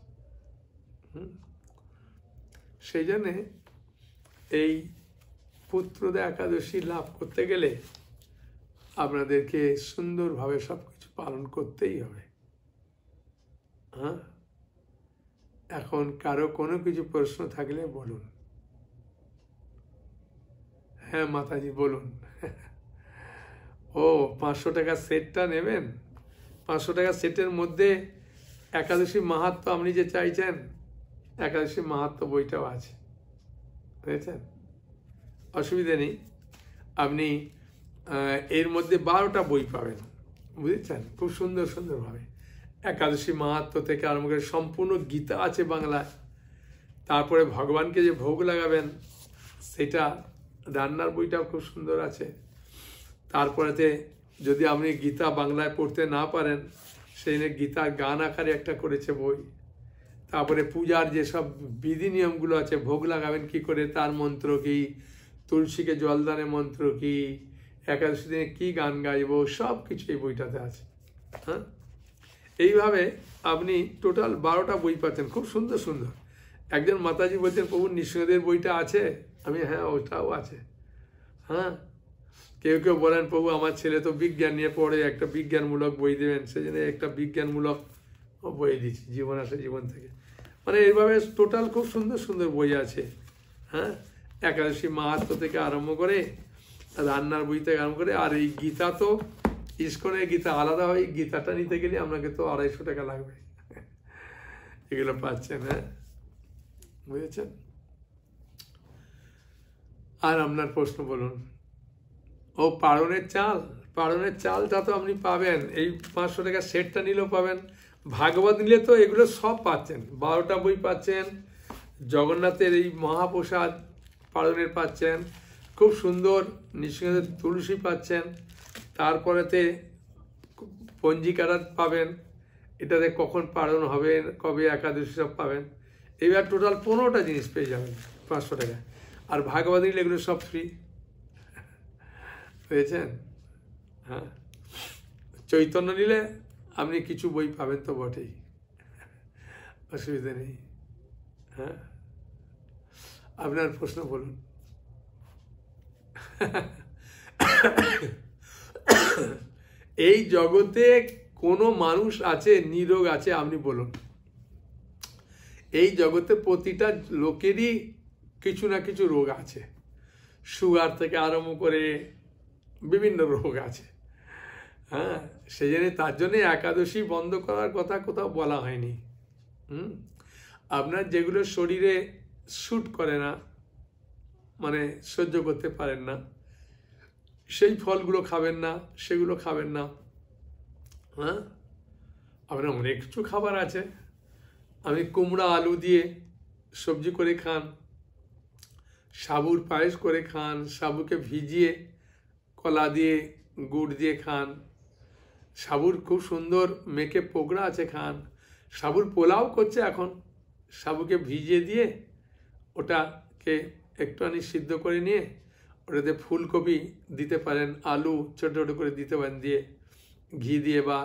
সেই জন্যে এই পুত্রদা একাদশী লাভ করতে গেলে আপনাদেরকে সুন্দরভাবে সবকিছু পালন করতেই হবে। হ্যাঁ, এখন কারো কোনো কিছু প্রশ্ন থাকলে বলুন। হ্যাঁ মাতাজি বলুন। ও 500 টাকা সেটটা নেবেন? 500 টাকা সেটের মধ্যে একাদশী মাহাত্ম্য আপনি যে চাইছেন, একাদশী মাহাত্ম্য বইটাও আছে, বুঝেছেন? অসুবিধা নেই, আপনি এর মধ্যে 12টা বই পাবেন, বুঝেছেন, খুব সুন্দর সুন্দরভাবে। একাদশী মাহাত্ম্য থেকে আরম্ভ করে সম্পূর্ণ গীতা আছে বাংলায়। তারপরে ভগবানকে যে ভোগ লাগাবেন সেটা রান্নার বইটাও খুব সুন্দর আছে। তারপরেতে যদি আপনি গীতা বাংলায় পড়তে না পারেন, সেই নিয়ে গীতার গান আকারে একটা করেছে বই। তারপরে পূজার যেসব বিধি নিয়মগুলো আছে, ভোগ লাগাবেন কি করে, তার মন্ত্র কি, তুলসীকে জলদানের মন্ত্র কি, একাদশী দিনে কি গান গাইব, সব কিছু এই বইটাতে আছে। হ্যাঁ, এইভাবে আপনি টোটাল 12টা বই পাচ্ছেন, খুব সুন্দর সুন্দর। একজন মাতাজি বলছেন, প্রভু নৃসিংহদেবের বইটা আছে? আমি হ্যাঁ ওটাও আছে। হ্যাঁ, কেউ কেউ বলেন প্রভু আমার ছেলে তো বিজ্ঞান নিয়ে পড়ে, একটা বিজ্ঞানমূলক বই দেবেন, সেই জন্য একটা বিজ্ঞানমূলক বই দিচ্ছি, জীবন আসে জীবন থেকে। মানে এইভাবে টোটাল খুব সুন্দর সুন্দর বই আছে। হ্যাঁ, একাদশী মাহাত্ম্য থেকে আরম্ভ করে, রান্নার বই থেকে আরম্ভ করে, আর এই গীতা তো ইস্কনের গীতা আলাদা হয়, গীতাটা নিতে গেলে আপনাকে তো 250 টাকা লাগবে। এগুলো পাচ্ছেন। হ্যাঁ, বুঝেছেন? আর আপনার প্রশ্ন বলুন। ও পাড়নের চাল, পাড়নের চালটা তো আপনি পাবেন, এই 500 টাকা সেটটা নিলেও পাবেন, ভাগবত নিলে তো এগুলো সব পাচ্ছেন, 12টা বই পাচ্ছেন, জগন্নাথের এই মহাপ্রসাদ পাড়নের পাচ্ছেন, খুব সুন্দর নৃসিংহের তুলসী পাচ্ছেন, তারপরেতে পঞ্জিকাটা পাবেন, এটাতে কখন পাড়ন হবে, কবে একাদশী সব পাবেন। এবার টোটাল 15টা জিনিস পেয়ে যাবেন 500 টাকা। আর ভাগবত নিলে এগুলো সব ফ্রি, পেয়েছেন? হ্যাঁ, চৈতন্য নিলে আপনি কিছু বই পাবেন তো বটেই, অসুবিধা নেই। হ্যাঁ, আপনার প্রশ্ন বলুন। এই জগতে কোনো মানুষ আছে নিরোগ আছে? আপনি বলুন। এই জগতে প্রতিটা লোকেরই কিছু না কিছু রোগ আছে, সুগার থেকে আরম্ভ করে বিভিন্ন রোগ আছে। হ্যাঁ, সেই জন্য তার জন্য একাদশী বন্ধ করার কথা কোথাও বলা হয়নি। আপনার যেগুলো শরীরে স্যুট করে না, মানে সহ্য করতে পারেন না, সেই ফলগুলো খাবেন না, সেগুলো খাবেন না। হ্যাঁ, আপনার অনেক কিছু খাবার আছে, আপনি কুমড়া আলু দিয়ে সবজি করে খান, সাবুর পায়েস করে খান, সাবুকে ভিজিয়ে কলা দিয়ে গুড় দিয়ে খান, সাবুর খুব সুন্দর মেখে পকোড়া আছে খান, সাবুর পোলাও করছে এখন, সাবুকে ভিজিয়ে দিয়ে ওটাকে একটুখানি সিদ্ধ করে নিয়ে ওটাতে ফুলকপি দিতে পারেন, আলু ছোট ছোট করে দিতে পারেন, দিয়ে ঘি দিয়ে বা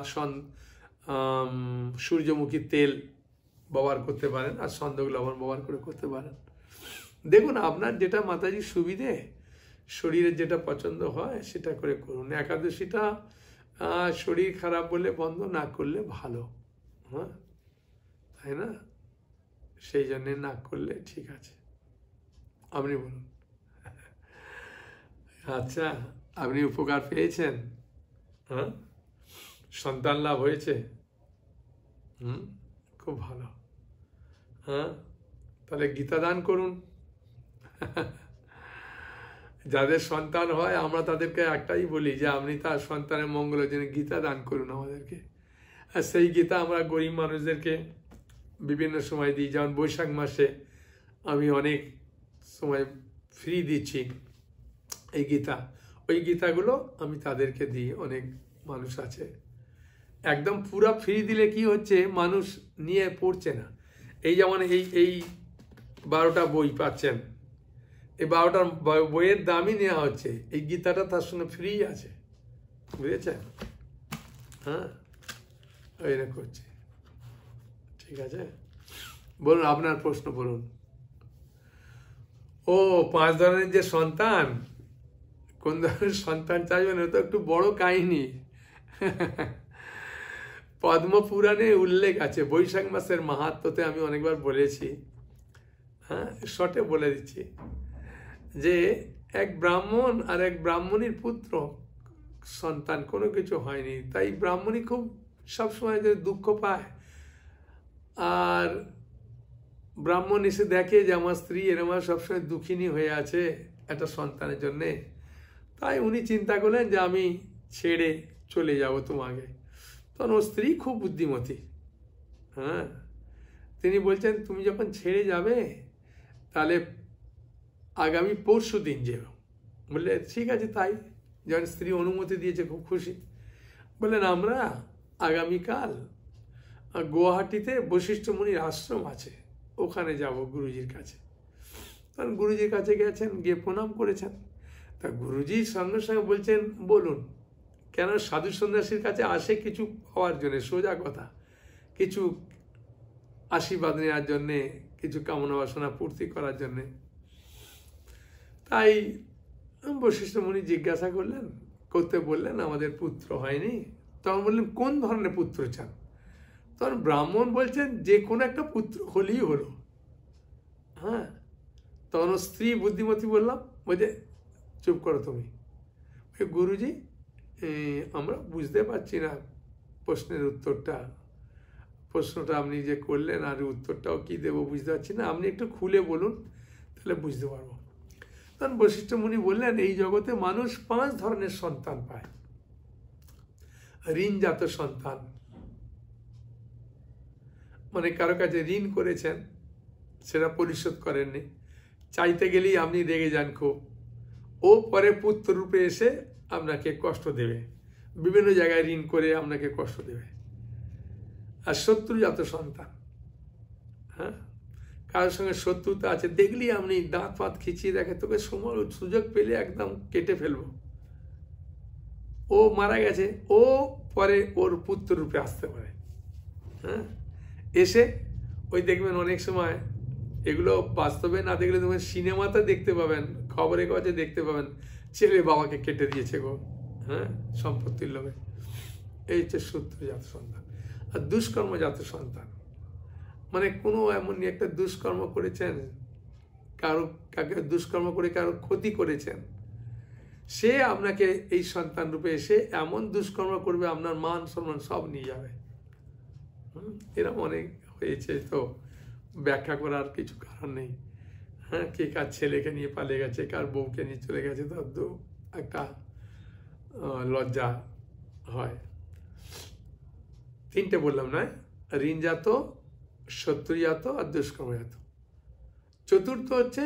সূর্যমুখী তেল ব্যবহার করতে পারেন, আর সন্দক লবণ ব্যবহার করে করতে পারেন। দেখুন আপনার যেটা মাতাজির সুবিধে, শরীরের যেটা পছন্দ হয় সেটা করে করুন। একাদশীটা শরীর খারাপ বলে বন্ধ না করলে ভালো। হ্যাঁ, তাই না? সেই জন্যে না করলে ঠিক আছে। আপনি বলুন। আচ্ছা, আপনি উপকার পেয়েছেন? হ্যাঁ, সন্তান লাভ হয়েছে? খুব ভালো। হ্যাঁ, তাহলে গীতা দান করুন। যাদের সন্তান হয় আমরা তাদেরকে একটাই বলি যে আপনি তার সন্তানের মঙ্গলের জন্য গীতা দান করুন আমাদেরকে। আর সেই গীতা আমরা গরিব মানুষদেরকে বিভিন্ন সময় দিই, যেমন বৈশাখ মাসে আমি অনেক সময় ফ্রি দিচ্ছি এই গীতা, ওই গীতাগুলো আমি তাদেরকে দিই। অনেক মানুষ আছে একদম পুরা ফ্রি দিলে কি হচ্ছে, মানুষ নিয়ে পড়ছে না। এই যেমন এই 12টা বই পাচ্ছেন, এই 12টার বইয়ের দামই নেওয়া হচ্ছে, এই গীতাটা তার সঙ্গে ফ্রি আছে, বুঝেছেন? হ্যাঁ, এরকম করছে। ঠিক আছে, বলুন আপনার প্রশ্ন বলুন। ও 5 ধরনের যে সন্তান, কোন ধরনের সন্তান চাইবেন, তো একটু বড় কাহিনী। পদ্মপুরাণে উল্লেখ আছে, বৈশাখ মাসের মাহাত্ম্যতে আমি অনেকবার বলেছি। হ্যাঁ, শর্টে বলে দিচ্ছি যে এক ব্রাহ্মণ আর এক ব্রাহ্মণীর পুত্র সন্তান, কোনো কিছু হয়নি, তাই ব্রাহ্মণী খুব সবসময় যে দুঃখ পায়, আর ব্রাহ্মণ এসে দেখে যে আমার স্ত্রী এরম সবসময় দুঃখিনী হয়ে আছে একটা সন্তানের জন্যে, তাই উনি চিন্তা করলেন যে আমি ছেড়ে চলে যাব তোমাকে। তখন ওর স্ত্রী খুব বুদ্ধিমতী। হ্যাঁ, তিনি বলছেন তুমি যখন ছেড়ে যাবে তাহলে আগামী পরশু দিন যেও। বললে ঠিক আছে তাই, যখন স্ত্রী অনুমতি দিয়েছে খুব খুশি। বললেন আমরা আগামীকাল গুয়াহাটিতে বশিষ্ঠ মুনির আশ্রম আছে, ওখানে যাব গুরুজির কাছে। তখন গুরুজির কাছে গেছেন, গিয়ে প্রণাম করেছেন। তা গুরুজির সঙ্গে সঙ্গে বলছেন বলুন, কেন সাধু সন্ন্যাসীর কাছে আসে কিছু পাওয়ার জন্যে, সোজা কথা, কিছু আশীর্বাদ নেওয়ার জন্যে, কিছু কামনা বাসনা পূর্তি করার জন্যে। তাই বশিষ্ঠ মুনি জিজ্ঞাসা করতে বললেন আমাদের পুত্র হয়নি। তখন বললেন কোন ধরনের পুত্র চান? তখন ব্রাহ্মণ বলছেন যে কোনো একটা পুত্র হলেই হলো। হ্যাঁ, তখন স্ত্রী বুদ্ধিমতী বলছে চুপ করো তুমি, গুরুজি আমরা বুঝতে পারছি না প্রশ্নটা আপনি যে করলেন আর উত্তরটাও কি দেবো বুঝতে পারছি না, আপনি একটু খুলে বলুন তাহলে বুঝতে পারবো। তখন বশিষ্ঠ মুনি বললেন এই জগতে মানুষ 5 ধরনের সন্তান পায়। ঋণজাত সন্তান, মানে কারো কাছে ঋণ করেছেন সেটা পরিশোধ করেননি, চাইতে গেলেই আপনি রেগে যান খুব, ও পরে পুত্র রূপে এসে আপনাকে কষ্ট দেবে, বিভিন্ন জায়গায় ঋণ করে আপনাকে কষ্ট দেবে। আর শত্রুজাত সন্তান, হ্যাঁ, কারোর সঙ্গে শত্রুতা আছে, দেখলি আপনি দাঁত ফাঁত খিচিয়ে দেখে তোকে সুযোগ পেলে একদম কেটে ফেলবো, ও মারা গেছে, ও পরে ওর পুত্র রূপে আসতে পারে। হ্যাঁ, এসে ওই দেখবেন অনেক সময় এগুলো বাস্তবে না দেখলে তোমার সিনেমাতে দেখতে পাবেন, খবরে কাগজে দেখতে পাবেন, ছেলে বাবাকে কেটে দিয়েছে গো, হ্যাঁ, সম্পত্তির লোভে। এই হচ্ছে শত্রুজাত সন্তান। আর দুষ্কর্মজাত সন্তান মানে কোনো এমনই একটা দুষ্কর্ম করেছেন, কাকে দুষ্কর্ম করে কারো ক্ষতি করেছেন, সে আপনাকে এই সন্তান রূপে এসে এমন দুষ্কর্ম করবে আপনার মান সম্মান সব নিয়ে যাবে। এরকম অনেক হয়েছে, তো ব্যাখ্যা করার কিছু কারণ নেই। হ্যাঁ, কে কার ছেলেকে নিয়ে পালিয়ে গেছে, কার বউকে নিয়ে চলে গেছে, তো একটা লজ্জা হয়। 3টে বললাম না, ঋণজাত, শত্রুজাত আর দুষ্কর্মজাত। 4র্থ হচ্ছে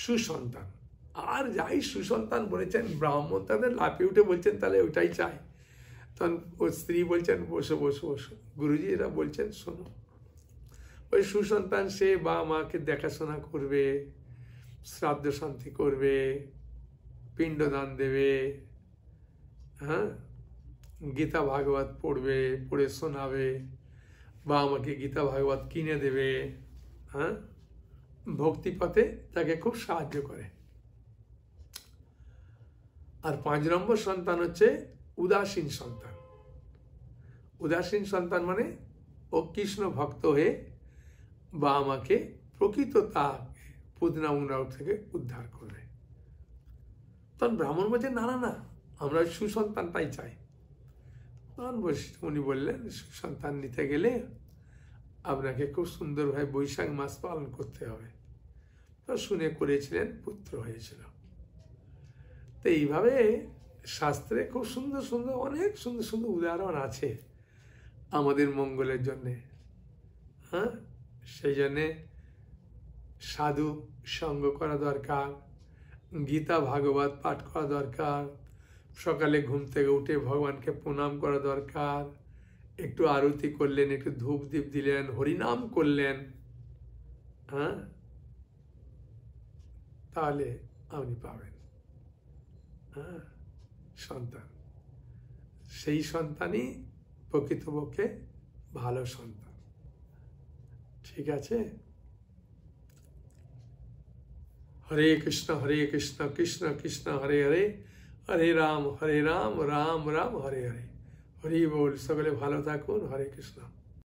সুসন্তান। আর যাই সুসন্তান বলেছেন ব্রাহ্মণ তাদের লাফিয়ে উঠে বলছেন তাহলে ওইটাই চাই। তখন ওর স্ত্রী বলছেন বসো বসো বসো, গুরুজি এরা বলছেন শোনো। ওই সুসন্তান সে বাবা মাকে দেখাশোনা করবে, শ্রাদ্ধ শান্তি করবে, পিণ্ডদান দেবে, হ্যাঁ, গীতা ভাগবত পড়বে, পড়ে শোনাবে, বা আমাকে গীতা ভাগবত কিনে দেবে, হ্যাঁ, ভক্তিপথে তাকে খুব সাহায্য করে। আর 5 নম্বর সন্তান হচ্ছে উদাসীন সন্তান। উদাসীন সন্তান মানে ও কৃষ্ণ ভক্ত হয়ে বা আমাকে প্রকৃত তাকে পুদনা মুন্ডা থেকে উদ্ধার করবে। তখন ব্রাহ্মণ বলছে না না না, আমরা সুসন্তানটাই চাই। তখন বশিষ্ঠ মুনি বললেন সুসন্তান নিতে গেলে আপনাকে খুব সুন্দরভাবে বৈশাখ মাস পালন করতে হবে। তো শুনে করেছিলেন, পুত্র হয়েছিল। তো এইভাবে শাস্ত্রে খুব সুন্দর সুন্দর অনেক সুন্দর সুন্দর উদাহরণ আছে আমাদের মঙ্গলের জন্যে। হ্যাঁ, সেই জন্যে সাধু সঙ্গ করা দরকার, গীতা ভাগবত পাঠ করা দরকার, সকালে ঘুম থেকে উঠে ভগবানকে প্রণাম করা দরকার, একটু আরতি করলেন, একটু ধূপ দীপ দিলেন, হরিনাম করলেন, হ্যাঁ, তাহলে আপনি পাবেন। হ্যাঁ, সন্তান, সেই সন্তানই প্রকৃতপক্ষে ভালো সন্তান। ঠিক আছে? হরে কৃষ্ণ কৃষ্ণ কৃষ্ণ হরে হরে, হরে রাম রাম রাম হরে হরে। হরি বল। সকলে ভালো থাকুন। হরে কৃষ্ণ।